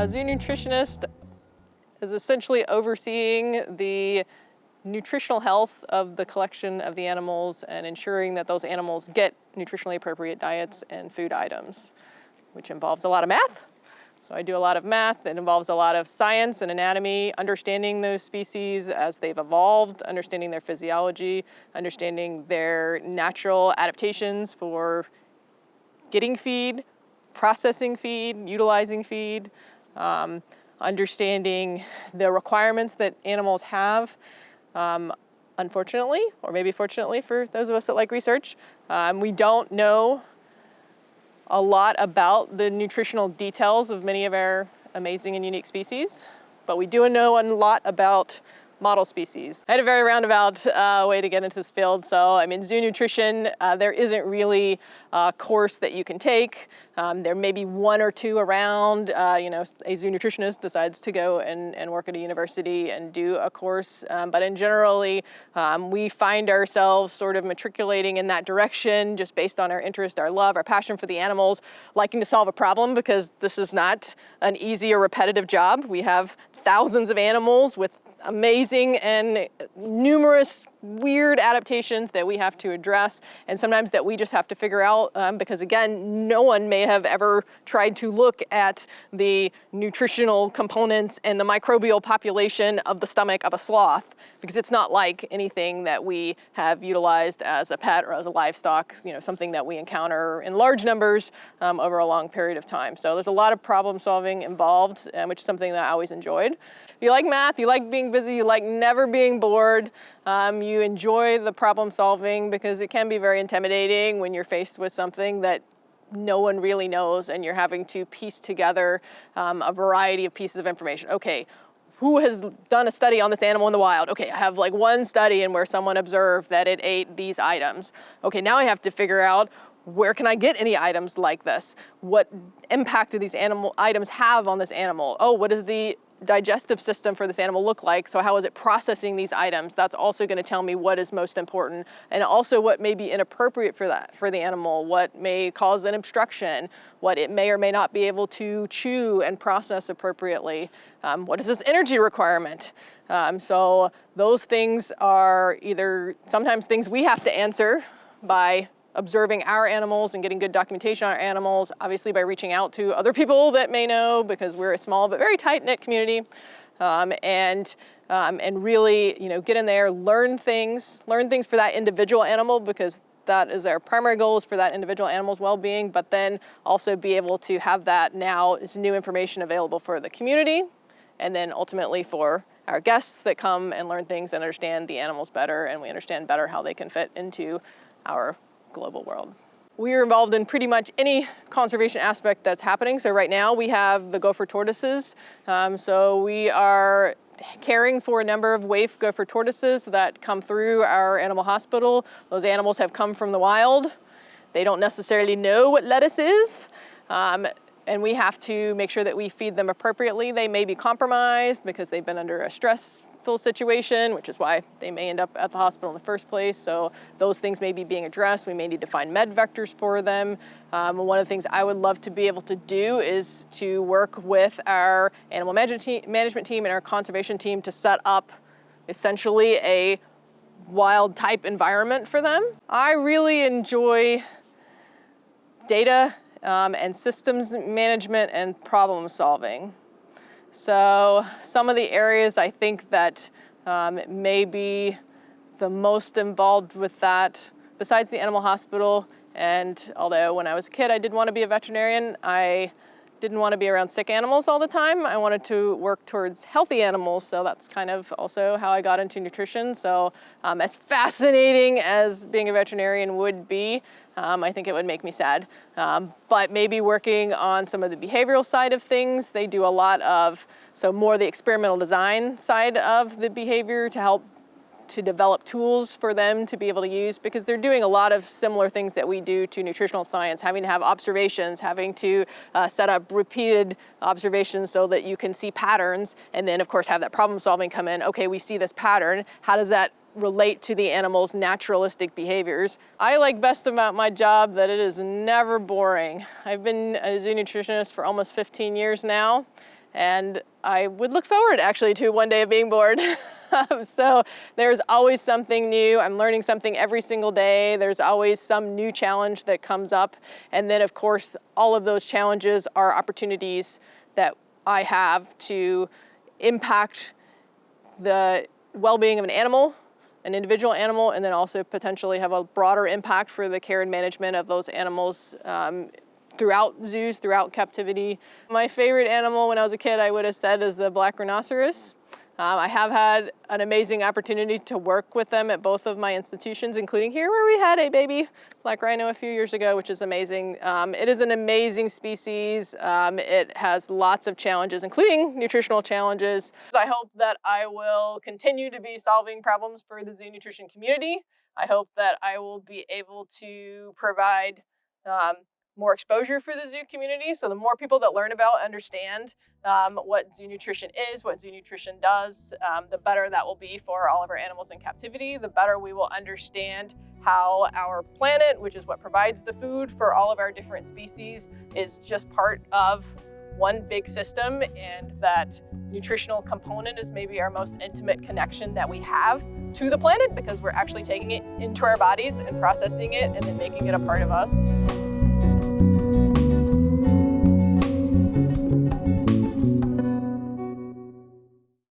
A zoo nutritionist is essentially overseeing the nutritional health of the collection of the animals and ensuring that those animals get nutritionally appropriate diets and food items, which involves a lot of math. So I do a lot of math. It involves a lot of science and anatomy, understanding those species as they've evolved, understanding their physiology, understanding their natural adaptations for getting feed, processing feed, utilizing feed, understanding the requirements that animals have. Unfortunately, or maybe fortunately for those of us that like research, we don't know a lot about the nutritional details of many of our amazing and unique species, but we do know a lot about model species. I had a very roundabout way to get into this field. So I'm in zoo nutrition. There isn't really a course that you can take. There may be one or two around. A zoo nutritionist decides to go and work at a university and do a course. But in generally, we find ourselves sort of matriculating in that direction just based on our interest, our love, our passion for the animals, liking to solve a problem, because this is not an easy or repetitive job. We have thousands of animals with amazing and numerous weird adaptations that we have to address, and sometimes that we just have to figure out, because again, no one may have ever tried to look at the nutritional components and the microbial population of the stomach of a sloth, because it's not like anything that we have utilized as a pet or as a livestock, something that we encounter in large numbers over a long period of time. So there's a lot of problem solving involved, which is something that I always enjoyed. If you like math, you like being busy, you like never being bored, you enjoy the problem solving, because it can be very intimidating when you're faced with something that no one really knows and you're having to piece together a variety of pieces of information. Okay, who has done a study on this animal in the wild? Okay, I have like one study in where someone observed that it ate these items. Okay, now I have to figure out, where can I get any items like this? What impact do these animal items have on this animal? Oh, what is the digestive system for this animal look like? So how is it processing these items? That's also going to tell me what is most important, and also what may be inappropriate for the animal, what may cause an obstruction, what it may or may not be able to chew and process appropriately. What is this energy requirement? So those things are either sometimes things we have to answer by observing our animals and getting good documentation on our animals, obviously by reaching out to other people that may know, because we're a small but very tight-knit community, and really, get in there, learn things for that individual animal, because that is our primary goal, is for that individual animal's well-being, but then also be able to have that now as new information available for the community, and then ultimately for our guests that come and learn things and understand the animals better, and we understand better how they can fit into our global world. We are involved in pretty much any conservation aspect that's happening. So right now we have the gopher tortoises. So we are caring for a number of waif gopher tortoises that come through our animal hospital. Those animals have come from the wild. They don't necessarily know what lettuce is. And we have to make sure that we feed them appropriately. They may be compromised because they've been under a stressful situation, which is why they may end up at the hospital in the first place. So those things may be being addressed. We may need to find med vectors for them. One of the things I would love to be able to do is to work with our animal management team and our conservation team to set up essentially a wild type environment for them. I really enjoy data and systems management and problem solving. So some of the areas I think that may be the most involved with that, besides the animal hospital, and although when I was a kid I did want to be a veterinarian, I didn't want to be around sick animals all the time. I wanted to work towards healthy animals, so that's kind of also how I got into nutrition. So as fascinating as being a veterinarian would be, I think it would make me sad. But maybe working on some of the behavioral side of things. They do a lot of, so more the experimental design side of the behavior to help to develop tools for them to be able to use, because they're doing a lot of similar things that we do to nutritional science, having to have observations, having to set up repeated observations so that you can see patterns, and then of course have that problem solving come in. Okay, we see this pattern, how does that relate to the animal's naturalistic behaviors? I like best about my job that it is never boring. I've been a zoo nutritionist for almost 15 years now, And I would look forward actually to one day of being bored. So there's always something new. I'm learning something every single day. There's always some new challenge that comes up. And then of course, all of those challenges are opportunities that I have to impact the well-being of an individual animal, and then also potentially have a broader impact for the care and management of those animals throughout zoos, throughout captivity. My favorite animal when I was a kid, I would have said, is the black rhinoceros. I have had an amazing opportunity to work with them at both of my institutions, including here where we had a baby black rhino a few years ago, which is amazing. It is an amazing species. It has lots of challenges, including nutritional challenges. So I hope that I will continue to be solving problems for the zoo nutrition community. I hope that I will be able to provide more exposure for the zoo community. So the more people that learn about, understand what zoo nutrition is, what zoo nutrition does, the better that will be for all of our animals in captivity. The better we will understand how our planet, which is what provides the food for all of our different species, is just part of one big system, and that nutritional component is maybe our most intimate connection that we have to the planet, because we're actually taking it into our bodies and processing it and then making it a part of us.